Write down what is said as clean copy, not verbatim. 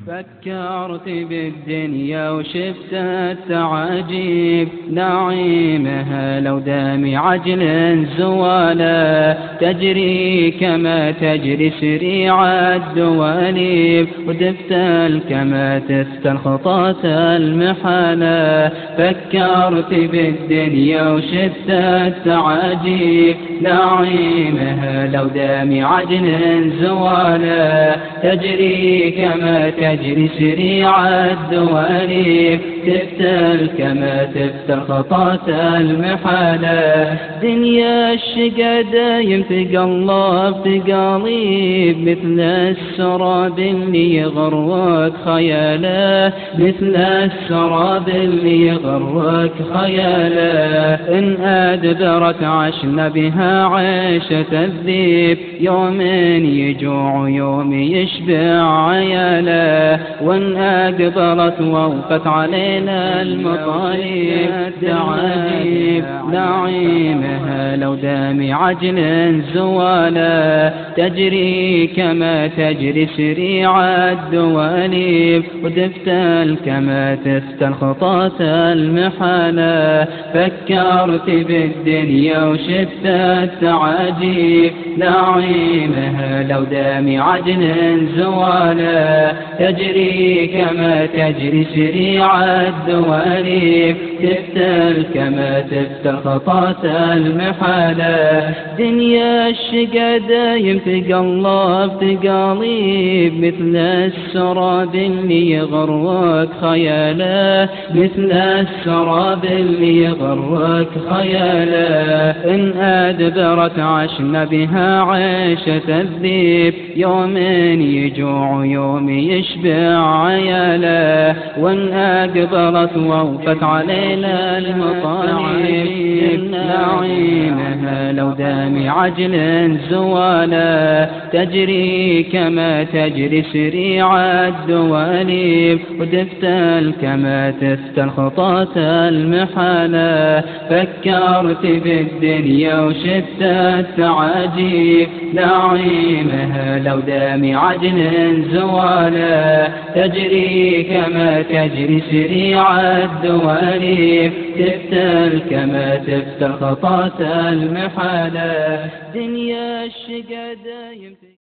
فكرت بالدنيا وشفت التعاجيب، نعيمها لو دام عجل زوالا، تجري كما تجري سريع الدواليب، وتفتل كما تفتل خطاة المحالة. فكرت بالدنيا وشفت التعاجيب، نعيمها لو دام عجل زوالا، تجري كما تجري سريع الدواليب، تفتل كما تفتل خطاة المحالة. دنيا الشقا دايم تقلب تقاليب، مثل السراب اللي يغرك خياله، مثل السراب اللي يغرك خياله. إن أدبرت عشنا بها عيشة الذيب، يوم يجوع يوم يشبع عياله، وإن أقبلت ووقت علينا المطالب تعاجيب، نعيمها لو دام عجل زوالا، تجري كما تجري سريع الدواليب، وتفتل كما تفتل خطاة المحالة. فكرت بالدنيا وشفت التعاجيب، نعيمها لو دام عجل زوالا، تجري كما تجري سريع الدواليب، تفتل كما تفتل خطاة المحالة. دنيا الشقا دايم تقلب تقاليب، مثل السراب اللي يغرك خياله، مثل السراب اللي يغرك خياله. إن أدبرت عشنا بها عيشة الذيب، يوم يجوع يوم يشبع عياله، وإن أقبلت ووقت علينا المطالب نعيمها لو دام عجل زوالا، تجري كما تجري سريع الدواليب، وتفتل كما تفتل خطاة المحالة. فكرت بالدنيا وشفت التعاجيب، نعيمها لو دام عجل زوالا، تجري كما تجري سريع الدواليب، تفتل كما تفتل خطاة المحالة. دنيا الشقا دايم